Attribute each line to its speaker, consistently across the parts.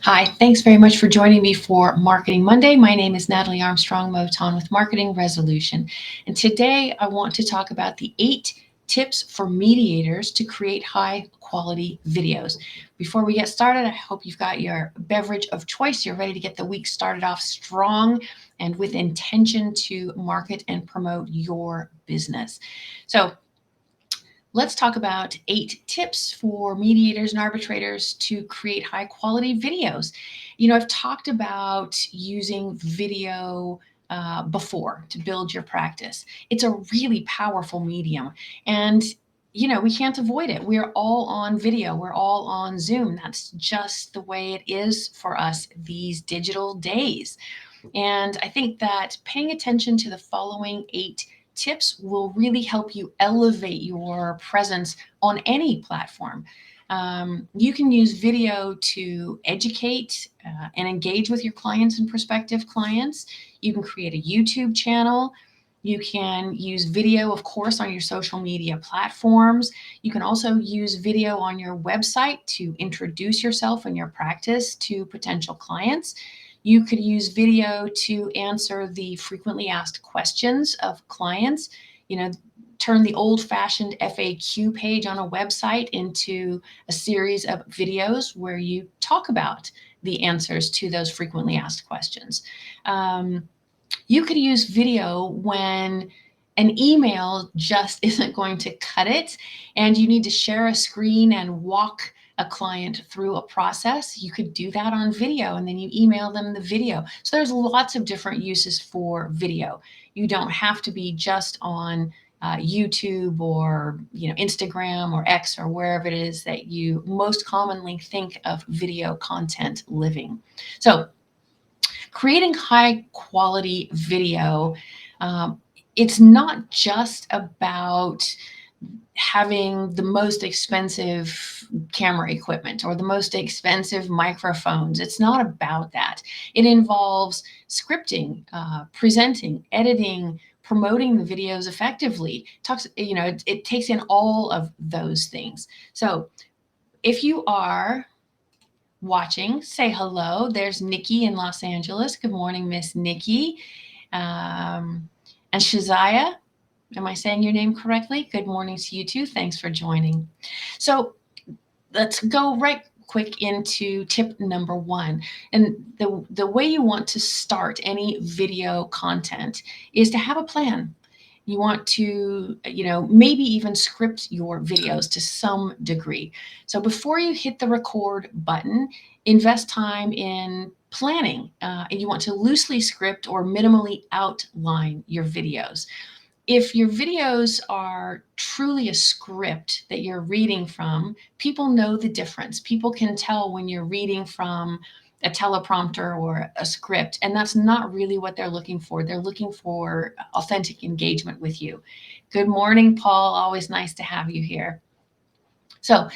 Speaker 1: Hi, thanks very much for joining me for Marketing Monday. My name is Natalie Armstrong-Motin with Marketing Resolution. And today I want to talk about the 8 tips for mediators to create high quality videos. Before we get started, I hope you've got your beverage of choice. You're ready to get the week started off strong and with intention to market and promote your business. So let's talk about 8 tips for mediators and arbitrators to create high quality videos. I've talked about using video before to build your practice. It's a really powerful medium, and we can't avoid it. We're all on video. We're all on Zoom. That's just the way it is for us these digital days. And I think that paying attention to the following 8 tips will really help you elevate your presence on any platform. You can use video to educate and engage with your clients and prospective clients. You can create a YouTube channel. You can use video, of course, on your social media platforms. You can also use video on your website to introduce yourself and your practice to potential clients. You could use video to answer the frequently asked questions of clients. Turn the old-fashioned FAQ page on a website into a series of videos where you talk about the answers to those frequently asked questions. You could use video when an email just isn't going to cut it and you need to share a screen and walk a client through a process. You could do that on video and then you email them the video. So there's lots of different uses for video. You don't have to be just on YouTube or Instagram or X or wherever it is that you most commonly think of video content living. So creating high quality video, it's not just about having the most expensive camera equipment or the most expensive microphones. It's not about that. It involves scripting, presenting, editing, promoting the videos effectively. It takes in all of those things. So if you are watching, say hello. There's Nikki in Los Angeles. Good morning, Miss Nikki. And Shazia, am I saying your name correctly? Good morning to you too. Thanks for joining. So let's go right quick into tip number 1. And the way you want to start any video content is to have a plan. You want to, maybe even script your videos to some degree. So before you hit the record button, invest time in planning. And you want to loosely script or minimally outline your videos. If your videos are truly a script that you're reading from, people know the difference. People can tell when you're reading from a teleprompter or a script, and that's not really what they're looking for. They're looking for authentic engagement with you. Good morning, Paul. Always nice to have you here. So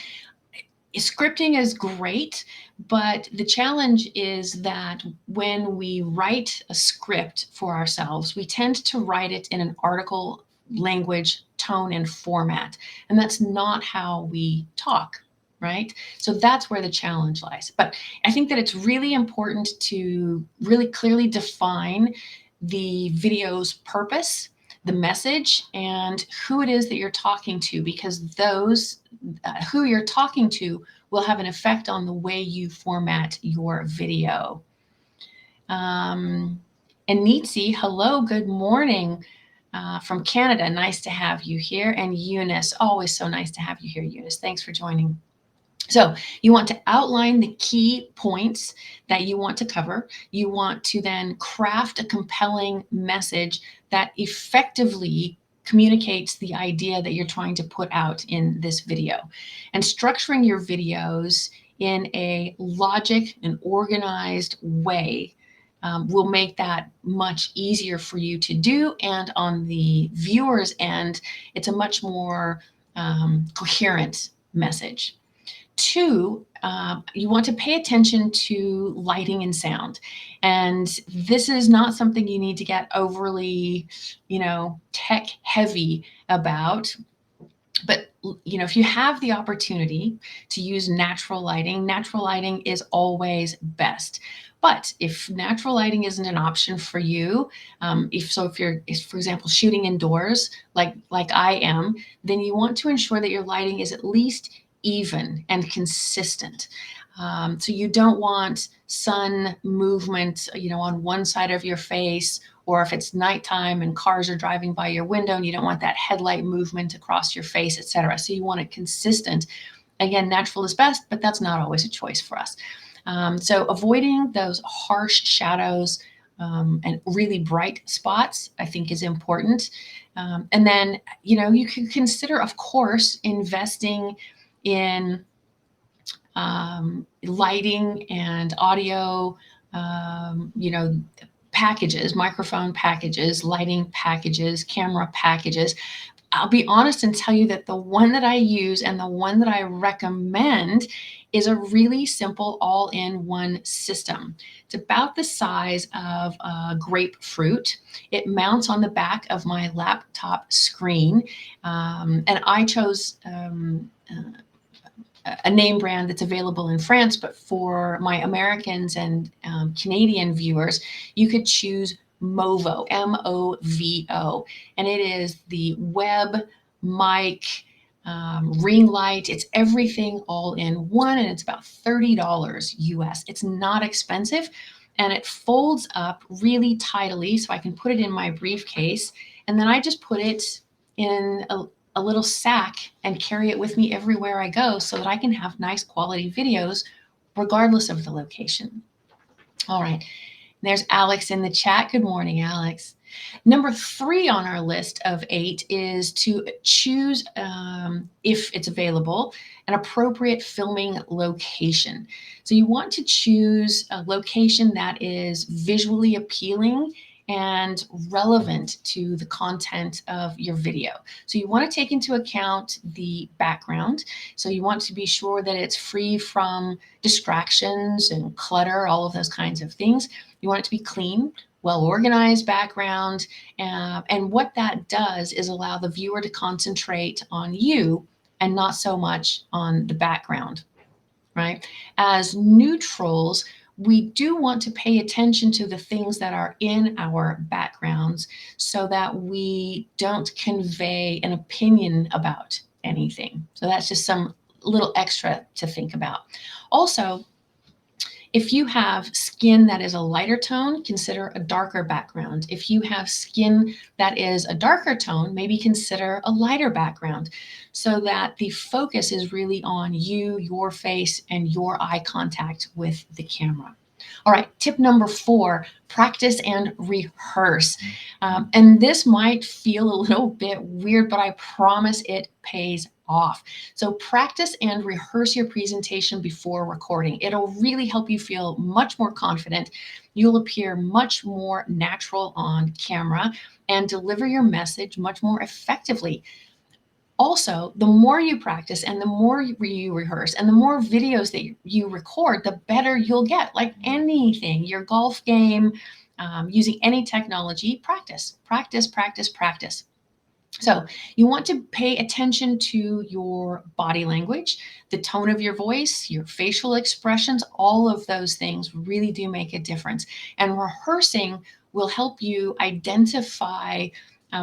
Speaker 1: scripting is great, but the challenge is that when we write a script for ourselves, we tend to write it in an article language, tone, and format. And that's not how we talk, right? So that's where the challenge lies. But I think that it's really important to really clearly define the video's purpose, the message, and who it is that you're talking to, because those who you're talking to will have an effect on the way you format your video. And Neetsy, hello, good morning from Canada. Nice to have you here. And Eunice, always so nice to have you here, Eunice. Thanks for joining. So you want to outline the key points that you want to cover. You want to then craft a compelling message that effectively communicates the idea that you're trying to put out in this video. And structuring your videos in a logic and organized way will make that much easier for you to do. And on the viewer's end, it's a much more coherent message. 2, you want to pay attention to lighting and sound. And this is not something you need to get overly, tech heavy about. But if you have the opportunity to use natural lighting is always best. But if natural lighting isn't an option for you, if for example shooting indoors like I am, then you want to ensure that your lighting is at least even and consistent. So you don't want sun movement, on one side of your face, or if it's nighttime and cars are driving by your window and you don't want that headlight movement across your face, etc. So you want it consistent. Again, natural is best, but that's not always a choice for us. So avoiding those harsh shadows and really bright spots, I think, is important. And then, you can consider, of course, investing in lighting and audio, packages, microphone packages, lighting packages, camera packages. I'll be honest and tell you that the one that I use and the one that I recommend is a really simple all-in-one system. It's about the size of a grapefruit. It mounts on the back of my laptop screen, and I chose a name brand that's available in France, but for my Americans and Canadian viewers, you could choose Movo, Movo, and it is the web mic, ring light. It's everything all in one, and it's about $30 US. It's not expensive, and it folds up really tidily, so I can put it in my briefcase, and then I just put it in a little sack and carry it with me everywhere I go so that I can have nice quality videos regardless of the location. All right. There's Alex in the chat. Good morning, Alex. Number 3 on our list of 8 is to choose, if it's available, an appropriate filming location. So you want to choose a location that is visually appealing and relevant to the content of your video. So you want to take into account the background. So you want to be sure that it's free from distractions and clutter, all of those kinds of things. You want it to be clean, well-organized background. And what that does is allow the viewer to concentrate on you and not so much on the background, right? As neutrals, we do want to pay attention to the things that are in our backgrounds so that we don't convey an opinion about anything. So that's just some little extra to think about. Also, if you have skin that is a lighter tone, consider a darker background. If you have skin that is a darker tone, maybe consider a lighter background so that the focus is really on you, your face, and your eye contact with the camera. All right, tip number 4, practice and rehearse. And this might feel a little bit weird, but I promise it pays off. So practice and rehearse your presentation before recording. It'll really help you feel much more confident. You'll appear much more natural on camera and deliver your message much more effectively. Also, the more you practice and the more you rehearse and the more videos that you record, the better you'll get. Like anything, your golf game, using any technology, practice, practice, practice, practice. So you want to pay attention to your body language, the tone of your voice, your facial expressions. All of those things really do make a difference. And rehearsing will help you identify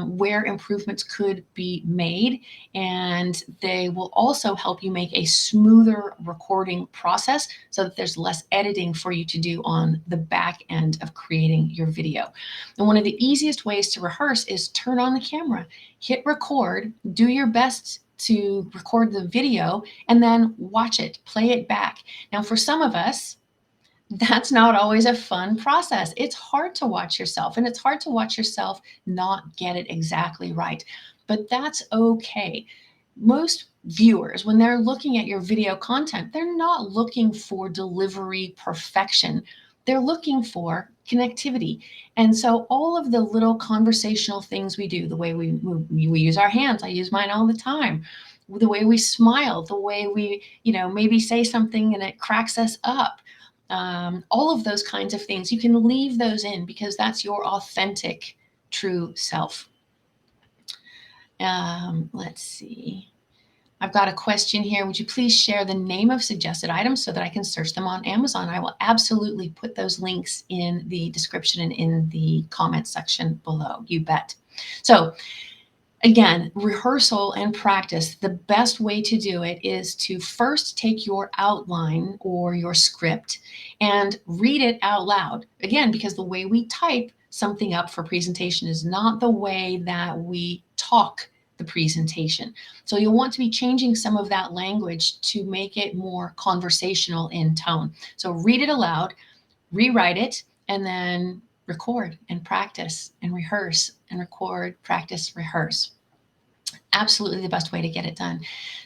Speaker 1: where improvements could be made, and they will also help you make a smoother recording process so that there's less editing for you to do on the back end of creating your video. And one of the easiest ways to rehearse is turn on the camera, hit record, do your best to record the video, and then watch it, play it back. Now, for some of us, that's not always a fun process. It's hard to watch yourself, and it's hard to watch yourself not get it exactly right. But that's okay. Most viewers, when they're looking at your video content, they're not looking for delivery perfection. They're looking for connectivity. And so all of the little conversational things we do, the way we move, we use our hands, I use mine all the time, the way we smile, the way we, maybe say something and it cracks us up, all of those kinds of things, you can leave those in because that's your authentic, true self. Let's see. I've got a question here. Would you please share the name of suggested items so that I can search them on Amazon? I will absolutely put those links in the description and in the comment section below. You bet. So again, rehearsal and practice. The best way to do it is to first take your outline or your script and read it out loud. Again, because the way we type something up for presentation is not the way that we talk the presentation. So you'll want to be changing some of that language to make it more conversational in tone. So read it aloud, rewrite it, and then record and practice and rehearse and record, practice, rehearse. Absolutely the best way to get it done.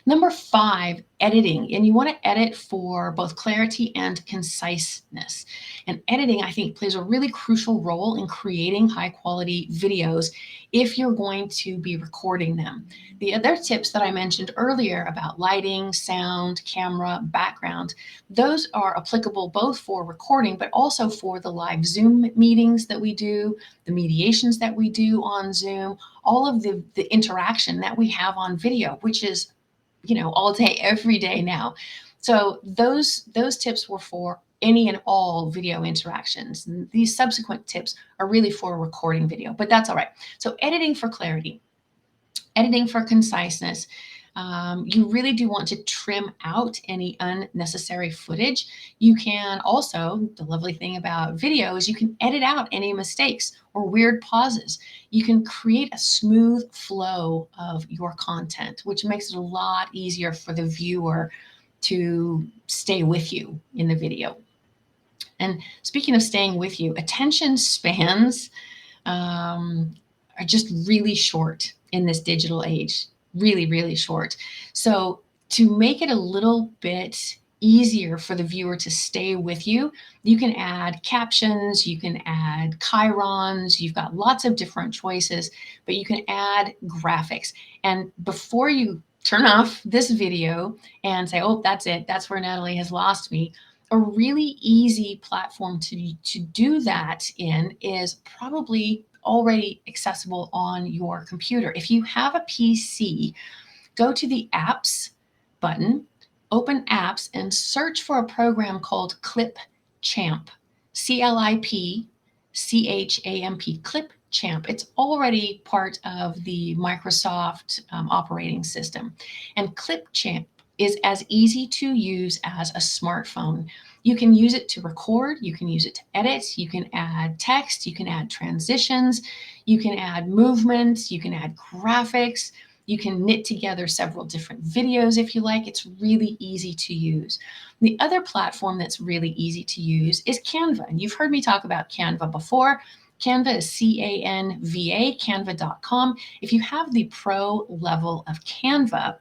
Speaker 1: Number 5, editing. And you want to edit for both clarity and conciseness. And editing, I think, plays a really crucial role in creating high quality videos if you're going to be recording them. The other tips that I mentioned earlier about lighting, sound, camera, background, those are applicable both for recording, but also for the live Zoom meetings that we do, the mediations that we do on Zoom, all of the interaction that we have on video, which is, all day, every day now. So those tips were for any and all video interactions. And these subsequent tips are really for recording video, but that's all right. So editing for clarity, editing for conciseness. You really do want to trim out any unnecessary footage. You can also, the lovely thing about video is you can edit out any mistakes or weird pauses. You can create a smooth flow of your content, which makes it a lot easier for the viewer to stay with you in the video. And speaking of staying with you, attention spans are just really short in this digital age, really, really short. So to make it a little bit easier for the viewer to stay with you, you can add captions, you can add chyrons, you've got lots of different choices, but you can add graphics. And before you turn off this video and say, oh, that's it, that's where Natalie has lost me, a really easy platform to do that in is probably already accessible on your computer. If you have a PC, go to the apps button, open apps, and search for a program called Clipchamp, CLIPCHAMP, Clipchamp. It's already part of the Microsoft operating system. And Clipchamp is as easy to use as a smartphone. You can use it to record, you can use it to edit, you can add text, you can add transitions, you can add movements, you can add graphics, you can knit together several different videos if you like. It's really easy to use. The other platform that's really easy to use is Canva. And you've heard me talk about Canva before. Canva is C-A-N-V-A, canva.com. If you have the pro level of Canva,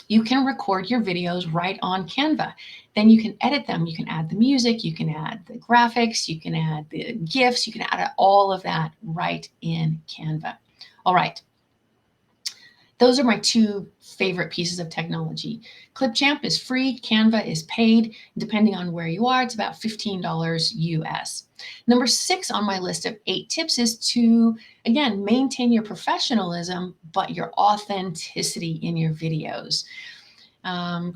Speaker 1: you can record your videos right on Canva. Then you can edit them. You can add the music, you can add the graphics, you can add the GIFs, you can add all of that right in Canva. All right. Those are my 2 favorite pieces of technology. Clipchamp is free, Canva is paid. Depending on where you are, it's about $15 US. Number 6 on my list of 8 tips is to, again, maintain your professionalism, but your authenticity in your videos.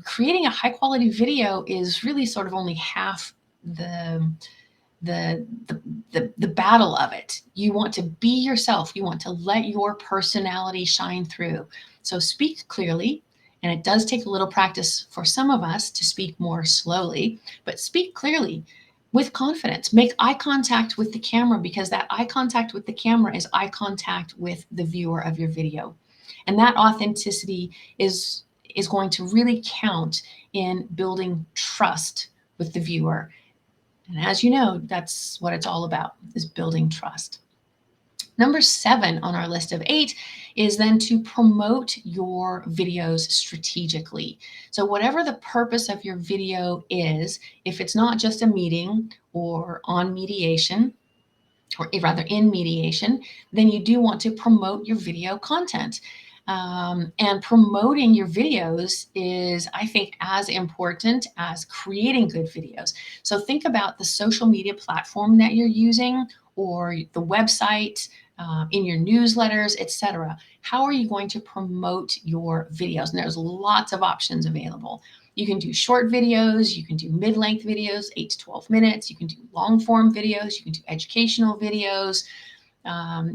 Speaker 1: Creating a high quality video is really sort of only half the battle of it. You want to be yourself. You want to let your personality shine through. So speak clearly, and it does take a little practice for some of us to speak more slowly, but speak clearly with confidence. Make eye contact with the camera, because that eye contact with the camera is eye contact with the viewer of your video. And that authenticity is going to really count in building trust with the viewer. And as you know, that's what it's all about, is building trust. Number 7 on our list of 8 is then to promote your videos strategically. So whatever the purpose of your video is, if it's not just a meeting or on mediation, or rather in mediation, then you do want to promote your video content. And promoting your videos is, I think, as important as creating good videos. So think about the social media platform that you're using, or the website, in your newsletters, etc. how are you going to promote your videos? And there's lots of options available. You can do short videos, you can do mid-length videos, 8 to 12 minutes, you can do long-form videos, you can do educational videos,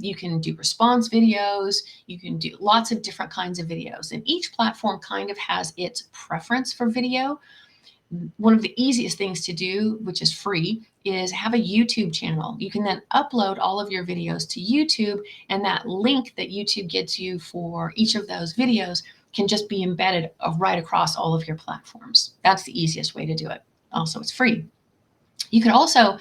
Speaker 1: you can do response videos, you can do lots of different kinds of videos. And each platform kind of has its preference for video. One of the easiest things to do, which is free, is have a YouTube channel. You can then upload all of your videos to YouTube, and that link that YouTube gets you for each of those videos can just be embedded right across all of your platforms. That's the easiest way to do it. Also, it's free. You can also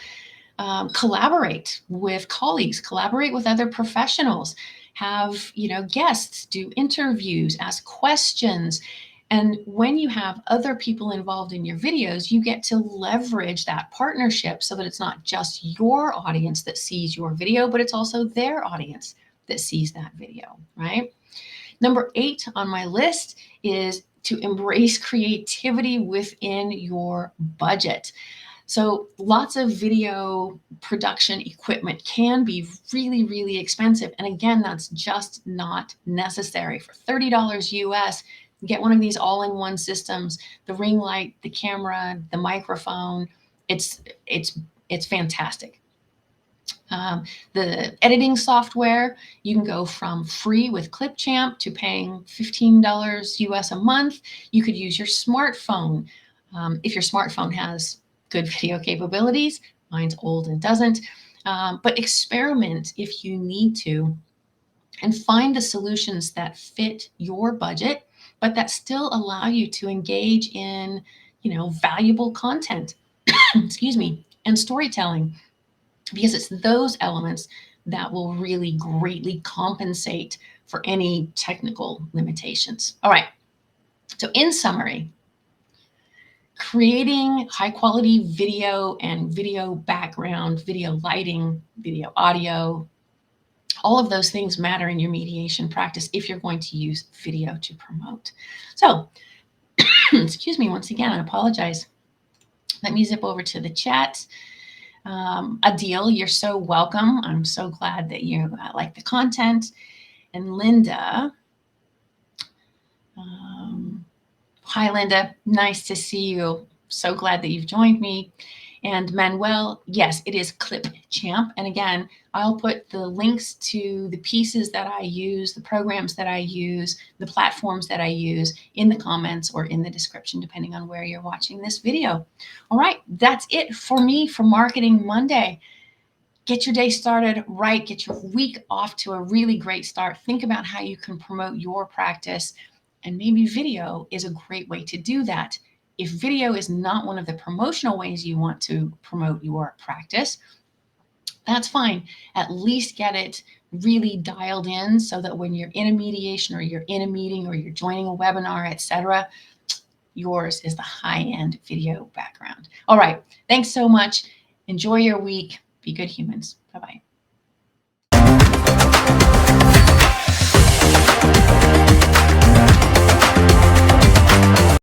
Speaker 1: collaborate with colleagues, collaborate with other professionals, have guests, do interviews, ask questions. And when you have other people involved in your videos, you get to leverage that partnership so that it's not just your audience that sees your video, but it's also their audience that sees that video, right? Number 8 on my list is to embrace creativity within your budget. So lots of video production equipment can be really, really expensive. And again, that's just not necessary. For $30 US, get one of these all-in-one systems, the ring light, the camera, the microphone. It's fantastic. The editing software, you can go from free with Clipchamp to paying $15 US a month. You could use your smartphone. If your smartphone has good video capabilities, mine's old and doesn't, but experiment if you need to and find the solutions that fit your budget, but that still allow you to engage in, valuable content, excuse me, and storytelling, because it's those elements that will really greatly compensate for any technical limitations. All right, so in summary, creating high quality video and video background, video lighting, video audio, all of those things matter in your mediation practice if you're going to use video to promote. So, excuse me, once again, I apologize. Let me zip over to the chat. Adil, you're so welcome. I'm so glad that you like the content. And Linda, hi, Linda. Nice to see you. So glad that you've joined me. And Manuel, yes, it is Clipchamp. And again, I'll put the links to the pieces that I use, the programs that I use, the platforms that I use in the comments or in the description, depending on where you're watching this video. All right, that's it for me for Marketing Monday. Get your day started right. Get your week off to a really great start. Think about how you can promote your practice, and maybe video is a great way to do that. If video is not one of the promotional ways you want to promote your practice, that's fine. At least get it really dialed in so that when you're in a mediation or you're in a meeting or you're joining a webinar, etc., yours is the high-end video background. All right. Thanks so much. Enjoy your week. Be good humans. Bye-bye.